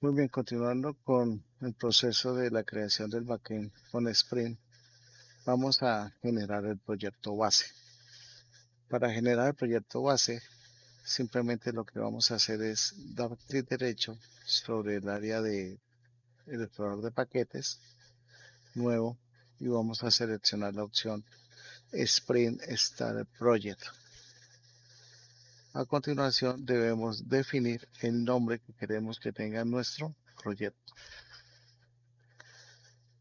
Muy bien, continuando con el proceso de la creación del backend con Spring, vamos a generar el proyecto base. Para generar el proyecto base, simplemente lo que vamos a hacer es dar clic derecho sobre el área de el explorador de paquetes, nuevo, y vamos a seleccionar la opción Spring Start Project. A continuación, debemos definir el nombre que queremos que tenga nuestro proyecto.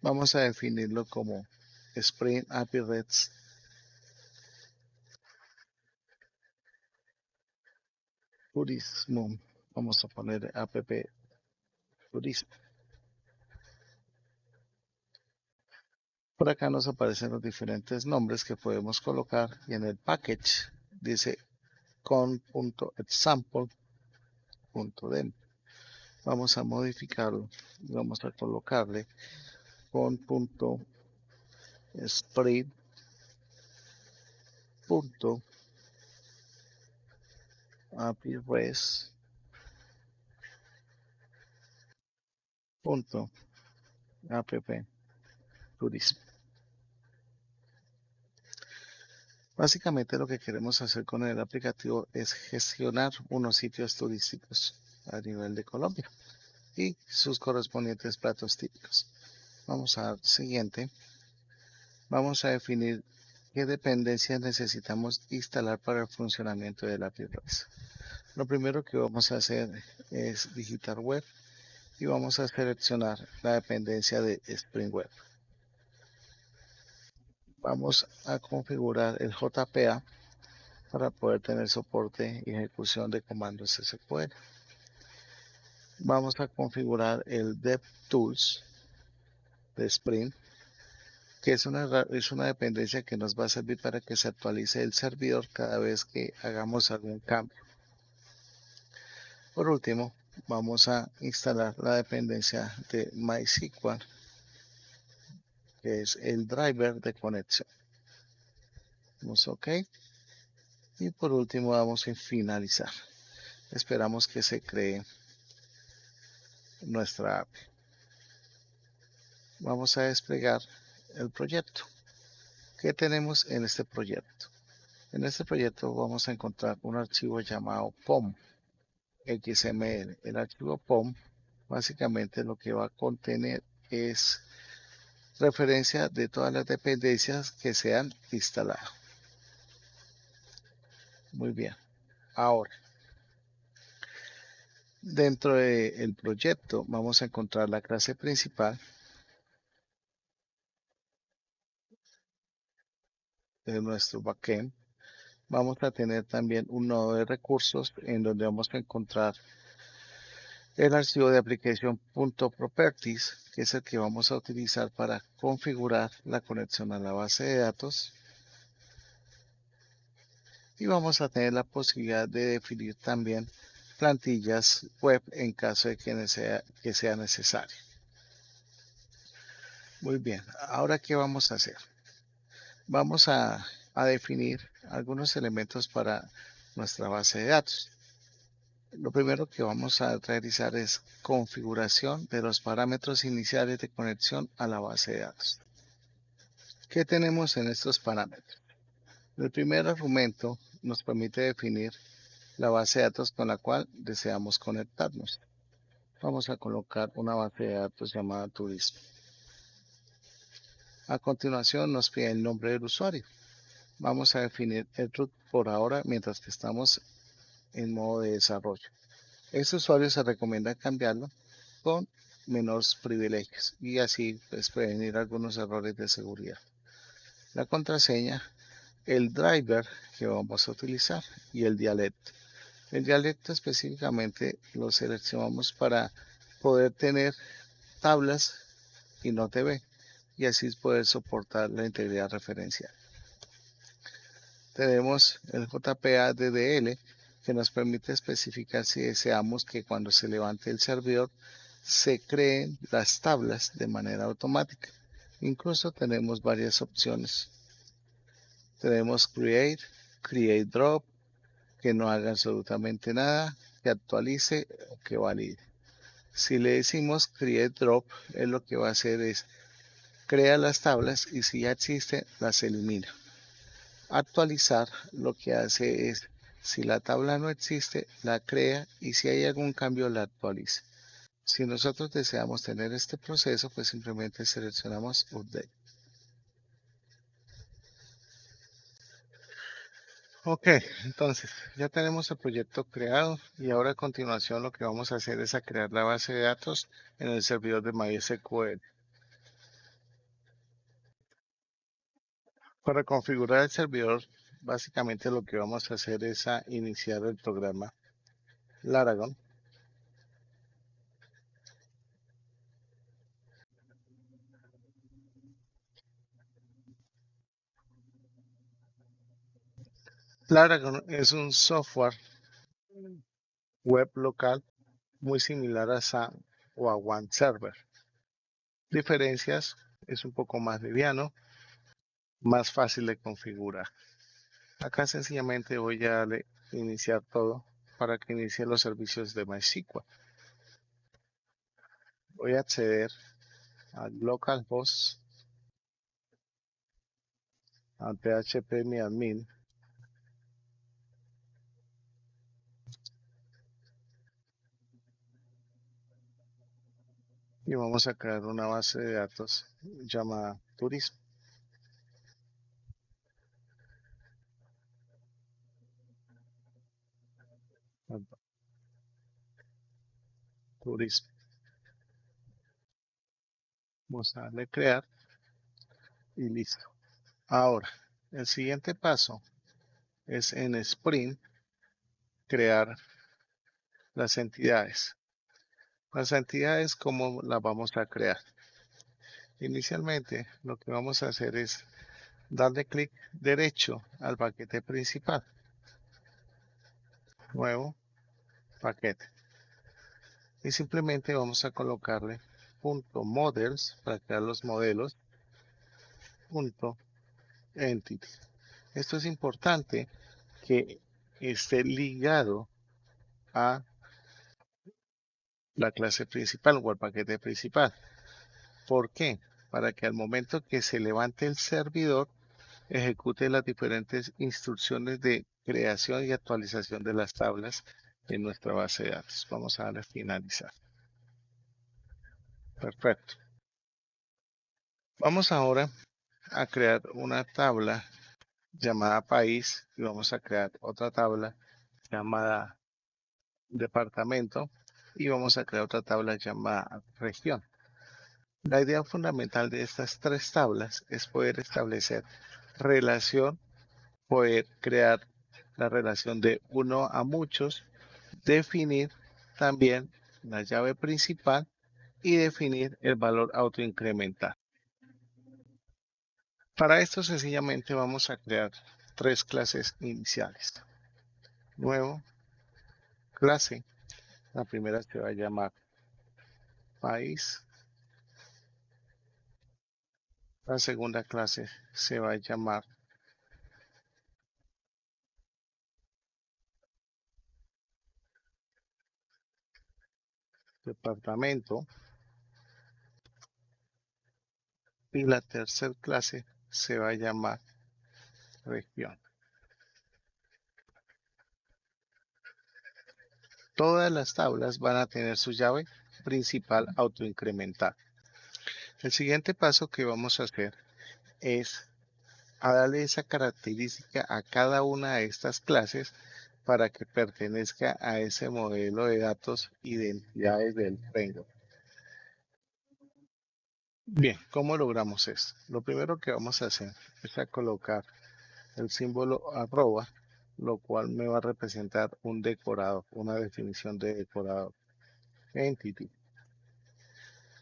Vamos a definirlo como Spring API REST Turismo. Vamos a poner app turismo. Por acá nos aparecen los diferentes nombres que podemos colocar y en el package dice con.example.dem. Vamos a modificarlo y vamos a colocarle con.apires.app.turismo. Básicamente lo que queremos hacer con el aplicativo es gestionar unos sitios turísticos a nivel de Colombia y sus correspondientes platos típicos. Vamos a dar siguiente. Vamos a definir qué dependencias necesitamos instalar para el funcionamiento del API REST. Lo primero que vamos a hacer es digitar web y vamos a seleccionar la dependencia de Spring Web. Vamos a configurar el JPA para poder tener soporte y ejecución de comandos SQL. Vamos a configurar el DevTools de Spring, que es una dependencia que nos va a servir para que se actualice el servidor cada vez que hagamos algún cambio. Por último, vamos a instalar la dependencia de MySQL, que es el driver de conexión. Damos OK. Y por último vamos a finalizar. Esperamos que se cree nuestra app. Vamos a desplegar el proyecto. ¿Qué tenemos en este proyecto? En este proyecto vamos a encontrar un archivo llamado POM XML. El archivo POM básicamente lo que va a contener es referencia de todas las dependencias que se han instalado. Muy bien. Ahora, dentro del proyecto vamos a encontrar la clase principal de nuestro backend. Vamos a tener también un nodo de recursos en donde vamos a encontrar el archivo de application.properties, que es el que vamos a utilizar para configurar la conexión a la base de datos. Y vamos a tener la posibilidad de definir también plantillas web en caso de que sea necesario. Muy bien, ahora ¿qué vamos a hacer? Vamos a definir algunos elementos para nuestra base de datos. Lo primero que vamos a realizar es configuración de los parámetros iniciales de conexión a la base de datos. ¿Qué tenemos en estos parámetros? El primer argumento nos permite definir la base de datos con la cual deseamos conectarnos. Vamos a colocar una base de datos llamada turismo. A continuación nos pide el nombre del usuario. Vamos a definir el root por ahora mientras que estamos en modo de desarrollo. Este usuario se recomienda cambiarlo con menos privilegios y así pues, prevenir algunos errores de seguridad. La contraseña, el driver que vamos a utilizar y el dialecto. El dialecto específicamente lo seleccionamos para poder tener tablas y no TV y así poder soportar la integridad referencial. Tenemos el JPA DDL que nos permite especificar si deseamos que cuando se levante el servidor se creen las tablas de manera automática. Incluso tenemos varias opciones. Tenemos create drop, que no haga absolutamente nada, que actualice o que valide. Si le decimos create drop, él lo que va a hacer es crea las tablas y si ya existen, las elimina. Actualizar lo que hace es, si la tabla no existe, la crea y si hay algún cambio, la actualiza. Si nosotros deseamos tener este proceso, pues simplemente seleccionamos Update. Ok, entonces ya tenemos el proyecto creado y ahora a continuación lo que vamos a hacer es a crear la base de datos en el servidor de MySQL. Para configurar el servidor, básicamente lo que vamos a hacer es a iniciar el programa Laragon. Laragon es un software web local muy similar a SAM o a OneServer. Diferencias, es un poco más liviano, más fácil de configurar. Acá sencillamente voy a darle iniciar todo para que inicie los servicios de MySQL. Voy a acceder al localhost, al php mi admin y vamos a crear una base de datos llamada turismo. Turismo. Vamos a darle crear y listo. Ahora, el siguiente paso es en Spring crear las entidades. Las entidades, ¿cómo las vamos a crear? Inicialmente, lo que vamos a hacer es darle clic derecho al paquete principal. Nuevo paquete. Y simplemente vamos a colocarle .models para crear los modelos. .entity. Esto es importante que esté ligado a la clase principal o al paquete principal. ¿Por qué? Para que al momento que se levante el servidor, ejecute las diferentes instrucciones de creación y actualización de las tablas en nuestra base de datos. Vamos a darle a finalizar. Perfecto. Vamos ahora a crear una tabla llamada país y vamos a crear otra tabla llamada departamento y vamos a crear otra tabla llamada región. La idea fundamental de estas tres tablas es poder establecer relación, poder crear la relación de uno a muchos, definir también la llave principal y definir el valor autoincremental. Para esto sencillamente vamos a crear tres clases iniciales. Nuevo, clase. La primera se va a llamar país. La segunda clase se va a llamar departamento. Y la tercera clase se va a llamar región. Todas las tablas van a tener su llave principal autoincremental. El siguiente paso que vamos a hacer es a darle esa característica a cada una de estas clases para que pertenezca a ese modelo de datos identidades del framework. Bien, ¿cómo logramos esto? Lo primero que vamos a hacer es a colocar el símbolo arroba, lo cual me va a representar un decorador, una definición de decorador. Entity.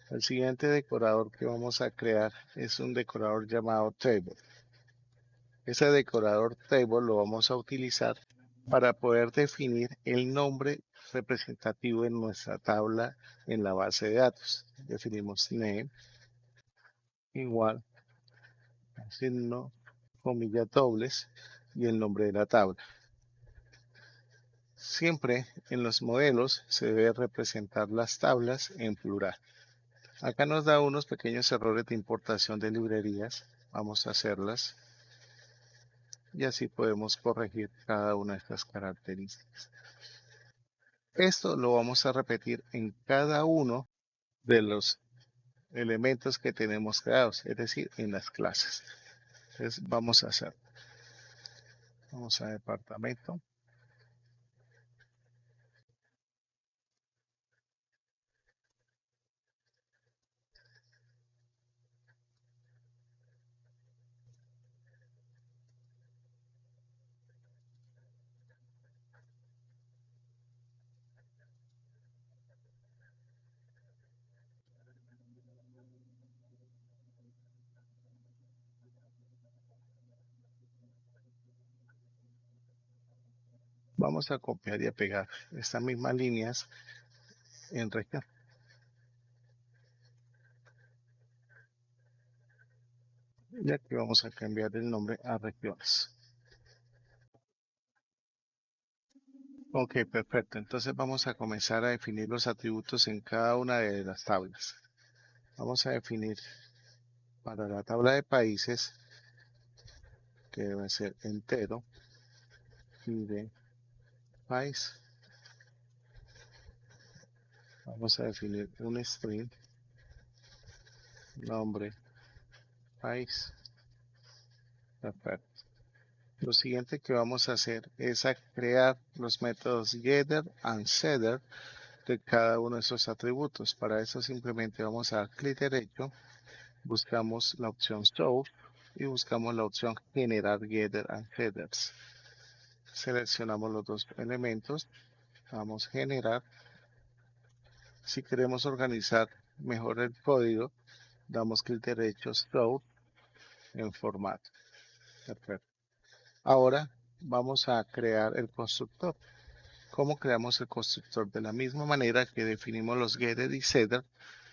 El siguiente decorador que vamos a crear es un decorador llamado table. Ese decorador table lo vamos a utilizar para poder definir el nombre representativo en nuestra tabla en la base de datos. Definimos name igual signo, comillas dobles y el nombre de la tabla. Siempre en los modelos se debe representar las tablas en plural. Acá nos da unos pequeños errores de importación de librerías. Vamos a hacerlas y así podemos corregir cada una de estas características. Esto lo vamos a repetir en cada uno de los elementos que tenemos creados, es decir, en las clases. Entonces vamos a hacer. Vamos a departamento. Vamos a copiar y a pegar estas mismas líneas en región. Y aquí vamos a cambiar el nombre a regiones. Ok, perfecto. Entonces vamos a comenzar a definir los atributos en cada una de las tablas. Vamos a definir para la tabla de países, que debe ser entero, y de país. Vamos a definir un string, nombre, país. Perfecto. Lo siguiente que vamos a hacer es a crear los métodos getter and setter de cada uno de esos atributos. Para eso simplemente vamos a dar clic derecho, buscamos la opción show y buscamos la opción generar getter and setters. Seleccionamos los dos elementos, vamos a generar. Si queremos organizar mejor el código, damos clic derecho, show en formato. Perfecto. Ahora vamos a crear el constructor. ¿Cómo creamos el constructor? De la misma manera que definimos los getter y setter,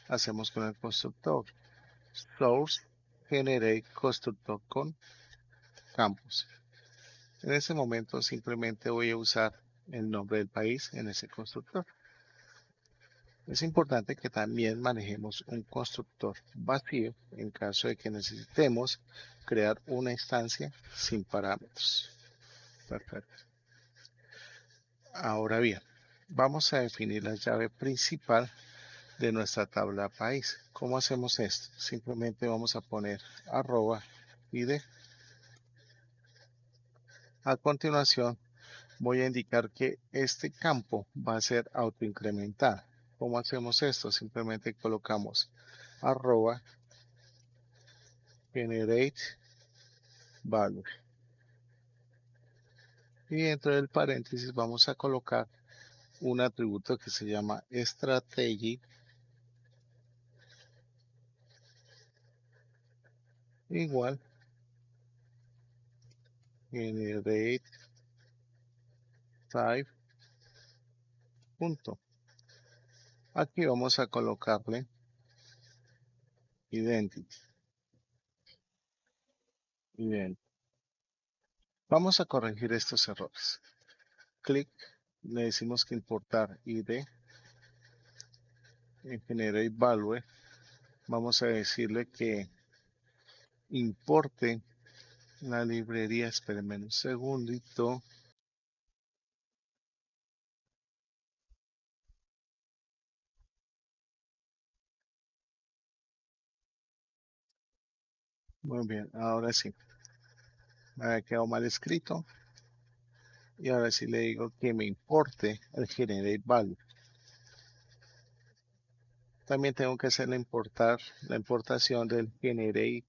hacemos con el constructor. Source generate constructor con campus. En ese momento simplemente voy a usar el nombre del país en ese constructor. Es importante que también manejemos un constructor vacío en caso de que necesitemos crear una instancia sin parámetros. Perfecto. Ahora bien, vamos a definir la llave principal de nuestra tabla país. ¿Cómo hacemos esto? Simplemente vamos a poner @id. A continuación voy a indicar que este campo va a ser autoincrementado. ¿Cómo hacemos esto? Simplemente colocamos @generate value. Y dentro del paréntesis vamos a colocar un atributo que se llama strategy igual generate type punto. Aquí vamos a colocarle identity. Vamos a corregir estos errores. Clic, le decimos que importar id en generate value. Vamos a decirle que importe la librería. Espérenme un segundito. Muy bien, ahora sí. Me había quedado mal escrito. Y ahora sí le digo que me importe el generate value. También tengo que hacerle importar la importación del generate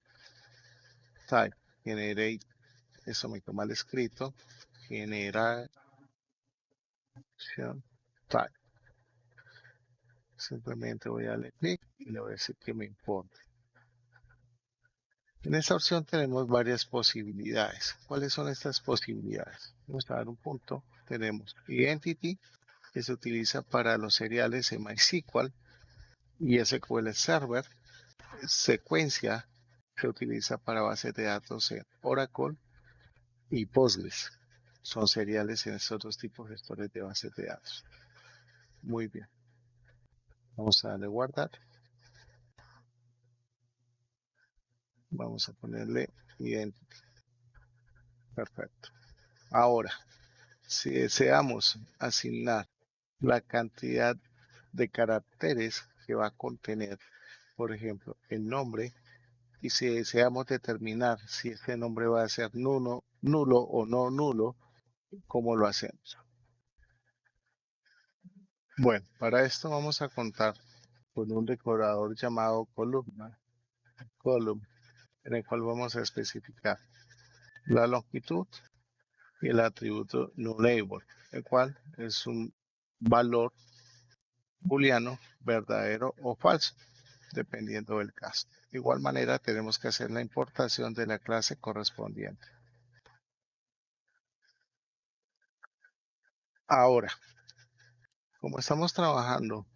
type. Generate, eso me quedó mal escrito. Generation type. Simplemente voy a darle clic y le voy a decir que me importe. En esta opción tenemos varias posibilidades. ¿Cuáles son estas posibilidades? Vamos a dar un punto. Tenemos Identity, que se utiliza para los seriales en MySQL y SQL Server. Secuencia se utiliza para bases de datos en Oracle y Postgres. son seriales en estos dos tipos de gestores de bases de datos. Muy bien. Vamos a darle guardar. Vamos a ponerle identity. Perfecto. Ahora, si deseamos asignar la cantidad de caracteres que va a contener, por ejemplo, el nombre, y si deseamos determinar si este nombre va a ser nulo o no nulo, ¿cómo lo hacemos? Bueno, para esto vamos a contar con un decorador llamado column, en el cual vamos a especificar la longitud y el atributo nullable, el cual es un valor booleano verdadero o falso, dependiendo del caso. De igual manera, tenemos que hacer la importación de la clase correspondiente. Ahora, como estamos trabajando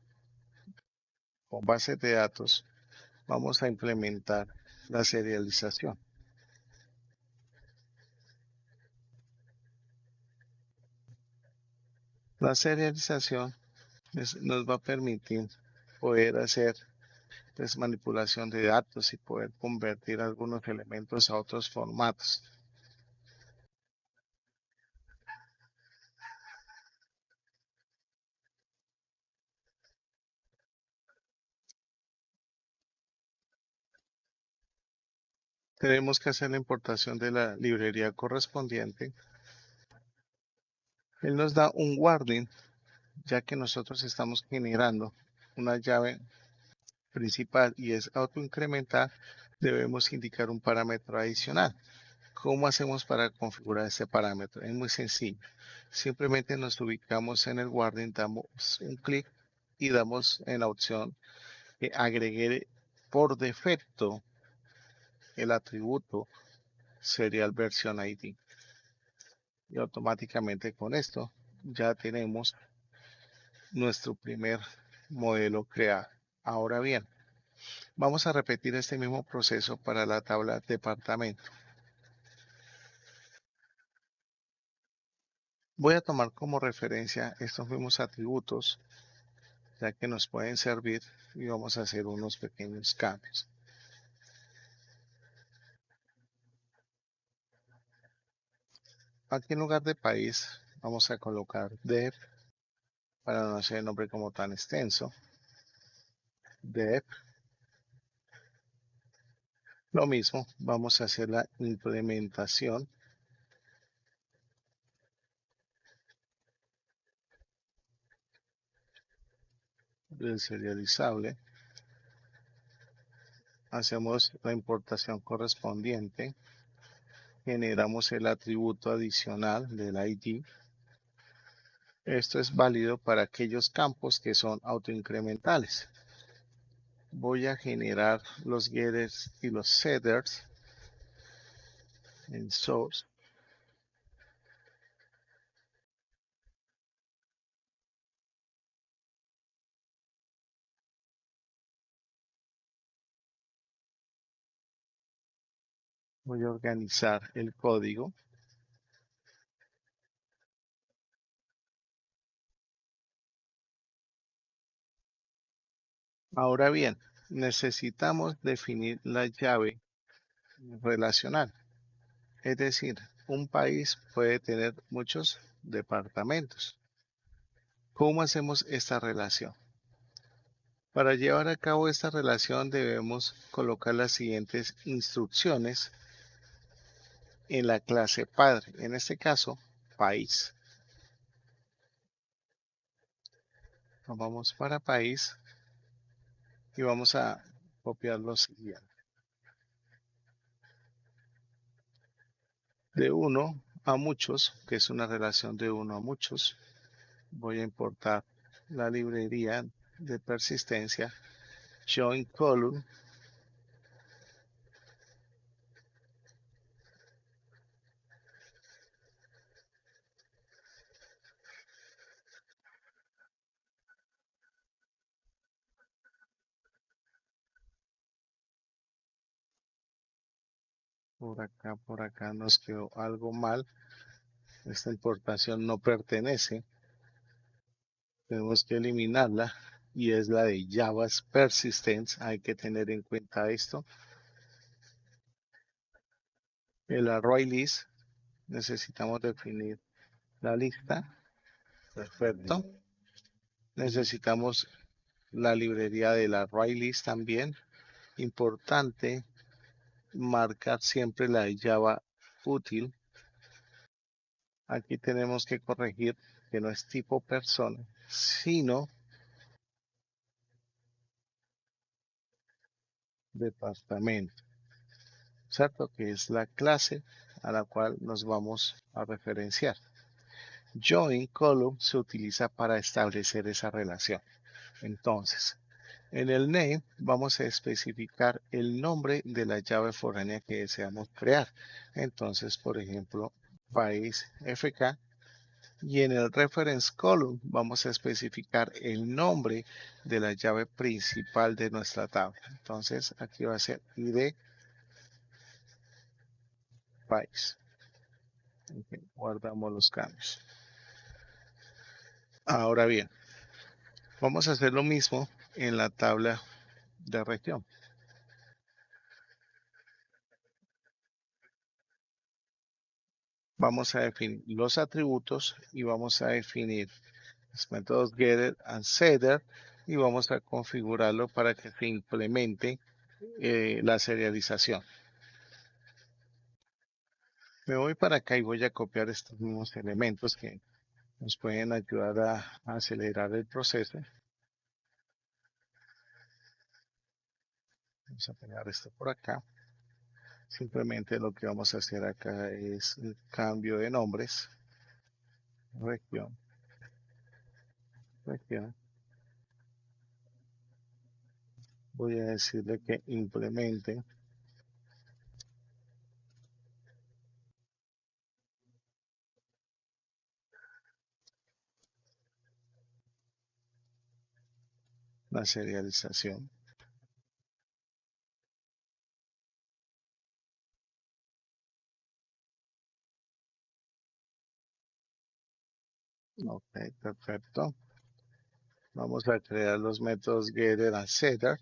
con bases de datos, vamos a implementar la serialización. La serialización nos va a permitir poder hacer manipulación de datos y poder convertir algunos elementos a otros formatos. Tenemos que hacer la importación de la librería correspondiente. Él nos da un warning, ya que nosotros estamos generando una llave principal y es autoincrementar, debemos indicar un parámetro adicional. ¿Cómo hacemos para configurar este parámetro? Es muy sencillo. Simplemente nos ubicamos en el warning, damos un clic y damos en la opción que agregue por defecto el atributo serial version ID. Y automáticamente con esto ya tenemos nuestro primer modelo creado. Ahora bien, vamos a repetir este mismo proceso para la tabla departamento. Voy a tomar como referencia estos mismos atributos, ya que nos pueden servir, y vamos a hacer unos pequeños cambios. Aquí en lugar de país vamos a colocar dev para no hacer el nombre como tan extenso. Dev. Lo mismo, vamos a hacer la implementación del serializable. Hacemos la importación correspondiente. Generamos el atributo adicional del ID. Esto es válido para aquellos campos que son autoincrementales. Voy a generar los getters y los setters en source. Voy a organizar el código. Ahora bien, necesitamos definir la llave relacional. Es decir, un país puede tener muchos departamentos. ¿Cómo hacemos esta relación? Para llevar a cabo esta relación debemos colocar las siguientes instrucciones en la clase padre, en este caso, país. Nos vamos para país y vamos a copiar lo siguiente. De uno a muchos, que es una relación de uno a muchos, voy a importar la librería de persistencia join column por acá nos quedó algo mal. esta importación no pertenece, tenemos que eliminarla, y es la de Java's Persistence. Hay que tener en cuenta esto. El array list, necesitamos definir la lista. Perfecto. Necesitamos la librería del array list también. Importante marcar siempre la de Java útil. Aquí tenemos que corregir que no es tipo persona, sino departamento, ¿cierto? Que es la clase a la cual nos vamos a referenciar. Join column se utiliza para establecer esa relación. Entonces, en el name vamos a especificar el nombre de la llave foránea que deseamos crear. Entonces, por ejemplo, país FK. Y en el reference column vamos a especificar el nombre de la llave principal de nuestra tabla. Entonces, aquí va a ser ID país. Okay, guardamos los cambios. Ahora bien, vamos a hacer lo mismo en la tabla de región. Vamos a definir los atributos y vamos a definir los métodos getter and setter, y vamos a configurarlo para que se implemente la serialización. Me voy para acá y voy a copiar estos mismos elementos que nos pueden ayudar a acelerar el proceso. Vamos a pegar esto por acá. Simplemente lo que vamos a hacer acá es un cambio de nombres. Región. Región. Voy a decirle que implemente la serialización. Ok, perfecto. Vamos a crear los métodos getter and setter.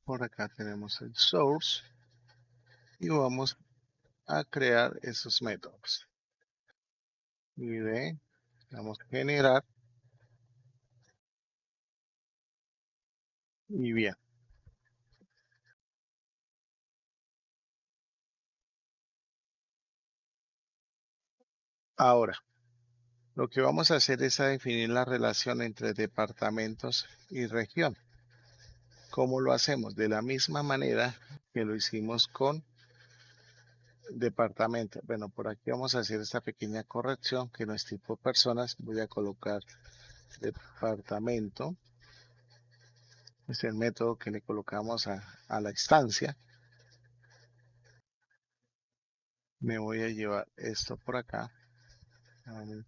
Por acá tenemos el source y vamos a crear esos métodos. ID, vamos a generar, y bien. Ahora, lo que vamos a hacer es a definir la relación entre departamentos y región. ¿Cómo lo hacemos? De la misma manera que lo hicimos con departamento. Bueno, por aquí vamos a hacer esta pequeña corrección, que no es tipo personas. Voy a colocar departamento. Es el método que le colocamos a la instancia. Me voy a llevar esto por acá.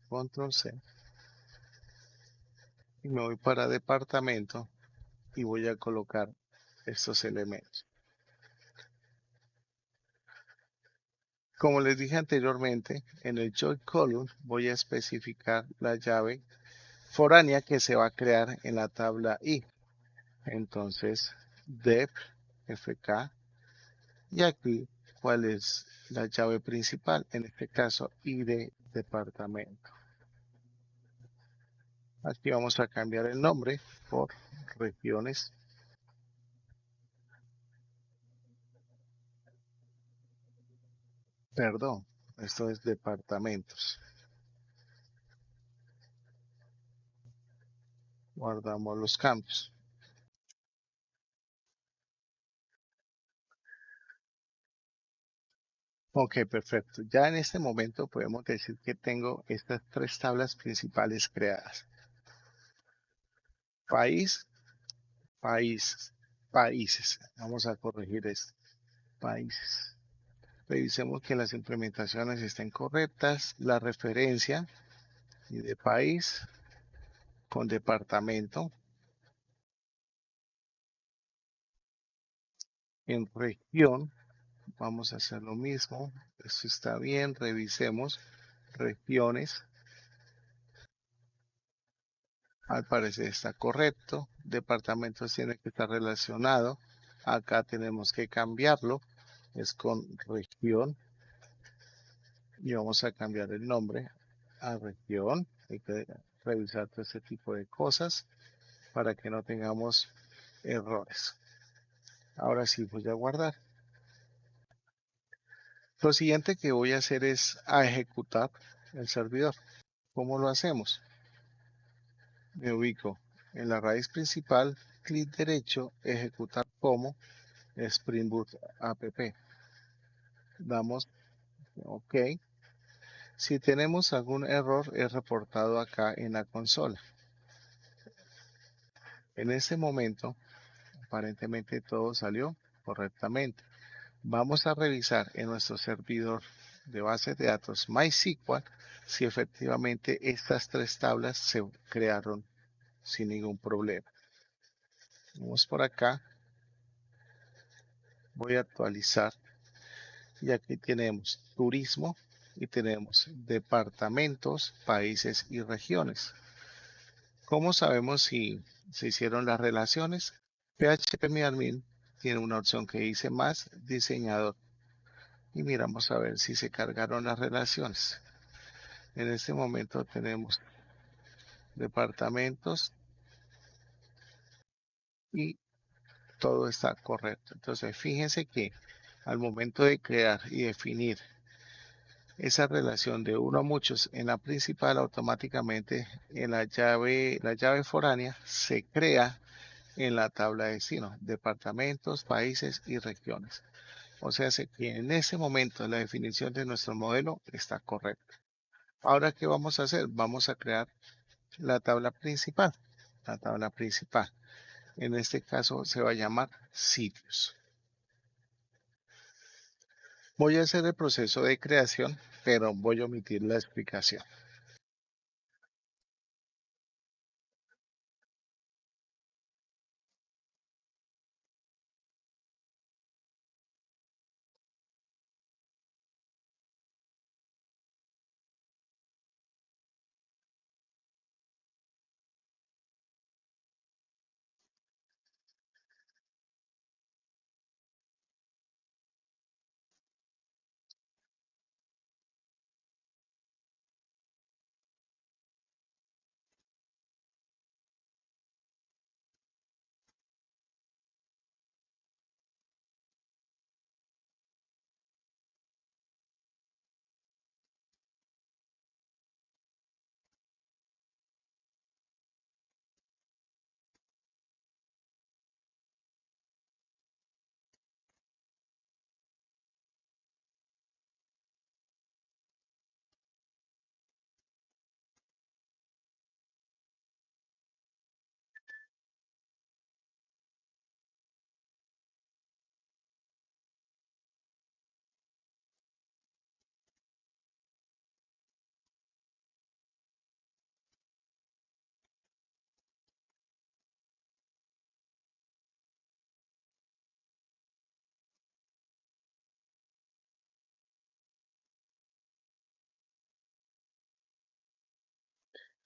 Control C. Y me voy para departamento y voy a colocar estos elementos. Como les dije anteriormente, en el join column voy a especificar la llave foránea que se va a crear en la tabla I. Entonces, dep fk, y aquí cuál es la llave principal, en este caso ID departamento. Aquí vamos a cambiar el nombre por regiones. Perdón, esto es departamentos. Guardamos los cambios. Ok, perfecto. Ya en este momento podemos decir que tengo estas tres tablas principales creadas. País, países, países. Vamos a corregir esto. Países. Revisemos que las implementaciones estén correctas. La referencia de país con departamento. En región vamos a hacer lo mismo. Esto está bien, revisemos regiones. Al parecer está correcto. Departamentos tiene que estar relacionado. Acá tenemos que cambiarlo. Es con región. Y vamos a cambiar el nombre a región. Hay que revisar todo este tipo de cosas para que no tengamos errores. Ahora sí voy a guardar. Lo siguiente que voy a hacer es a ejecutar el servidor. ¿Cómo lo hacemos? Me ubico en la raíz principal, clic derecho, ejecutar como Spring Boot app. Damos OK. Si tenemos algún error es reportado acá en la consola. En este momento aparentemente todo salió correctamente. Vamos a revisar en nuestro servidor de base de datos MySQL si efectivamente estas tres tablas se crearon sin ningún problema. Vamos por acá. Voy a actualizar y aquí tenemos turismo y tenemos departamentos, países y regiones. ¿Cómo sabemos si se hicieron las relaciones? PHP tiene una opción que dice más diseñador y miramos a ver si se cargaron las relaciones. En este momento tenemos departamentos y todo está correcto. Entonces fíjense que al momento de crear y definir esa relación de uno a muchos en la principal, automáticamente en la llave foránea se crea en la tabla de destino, departamentos, países y regiones. O sea, que en ese momento la definición de nuestro modelo está correcta. Ahora, ¿qué vamos a hacer? Vamos a crear la tabla principal. La tabla principal. En este caso se va a llamar sitios. Voy a hacer el proceso de creación, pero voy a omitir la explicación.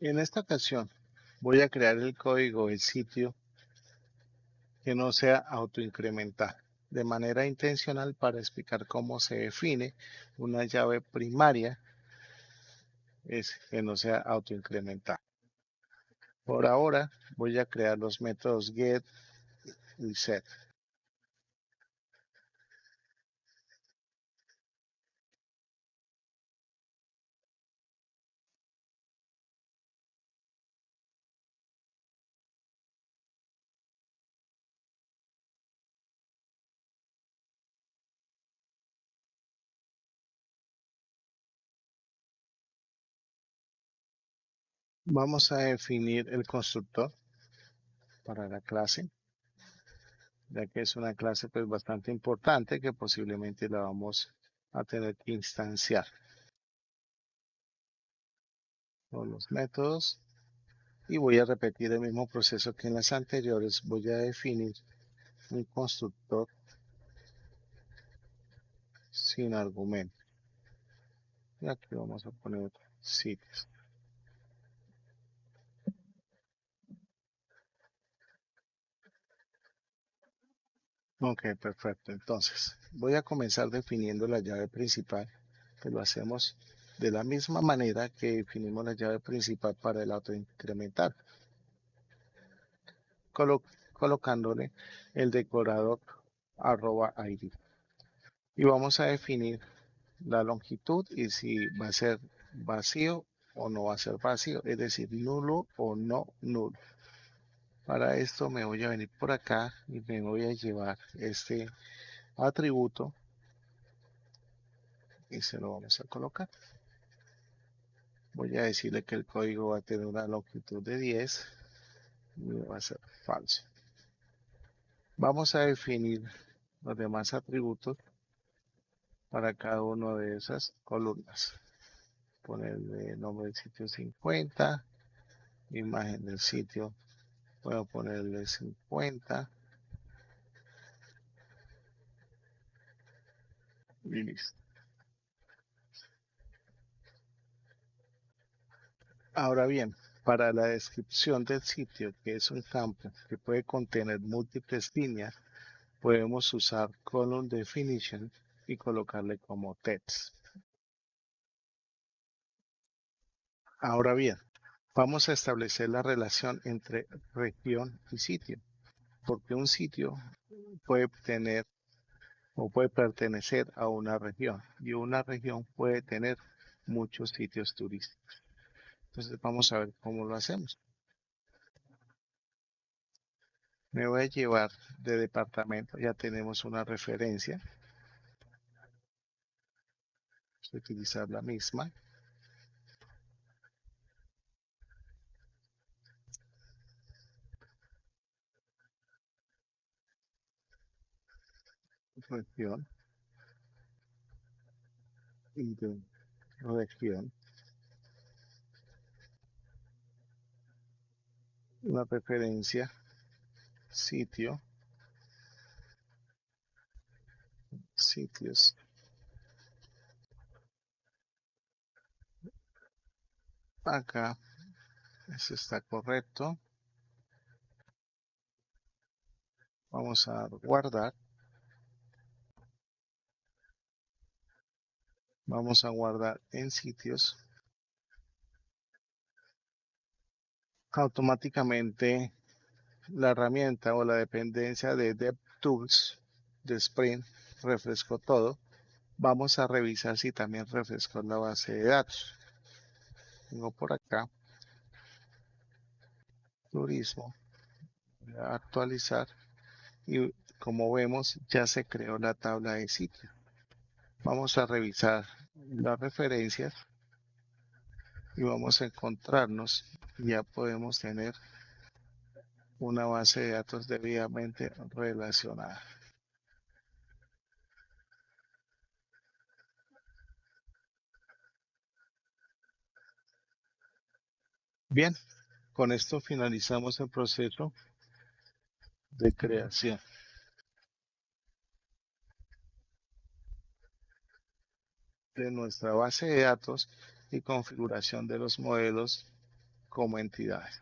En esta ocasión voy a crear el código del sitio que no sea autoincremental, de manera intencional para explicar cómo se define una llave primaria es que no sea autoincremental. Por ahora voy a crear los métodos get y set. Vamos a definir el constructor para la clase, ya que es una clase pues bastante importante que posiblemente la vamos a tener que instanciar. Con los métodos y voy a repetir el mismo proceso que en las anteriores. Voy a definir un constructor sin argumento. Y aquí vamos a poner sitios. Ok, perfecto. Entonces, voy a comenzar definiendo la llave principal, que lo hacemos de la misma manera que definimos la llave principal para el autoincremental, colocándole el decorador @id. Y vamos a definir la longitud y si va a ser vacío o no va a ser vacío, es decir, nulo o no nulo. Para esto me voy a venir por acá y me voy a llevar este atributo y se lo vamos a colocar. Voy a decirle que el código va a tener una longitud de 10 y va a ser falso. Vamos a definir los demás atributos para cada una de esas columnas. Ponerle nombre del sitio 50, imagen del sitio, voy a ponerle 50 y listo. Ahora bien, para la descripción del sitio, que es un campo que puede contener múltiples líneas, podemos usar column definition y colocarle como text. Ahora bien, vamos a establecer la relación entre región y sitio, porque un sitio puede tener o puede pertenecer a una región y una región puede tener muchos sitios turísticos. Entonces vamos a ver cómo lo hacemos. Me voy a llevar de departamento, ya tenemos una referencia. Vamos a utilizar la misma. Región y de región. Una referencia, sitio, sitios. Acá, eso está correcto. Vamos a guardar. Vamos a guardar en sitios. Automáticamente la herramienta o la dependencia de DevTools de Spring refrescó todo. Vamos a revisar si también refrescó la base de datos. Tengo por acá turismo. Voy a actualizar y como vemos ya se creó la tabla de sitio. Vamos a revisar las referencias y vamos a encontrarnos. Ya podemos tener una base de datos debidamente relacionada. Bien, con esto finalizamos el proceso de creación de nuestra base de datos y configuración de los modelos como entidades.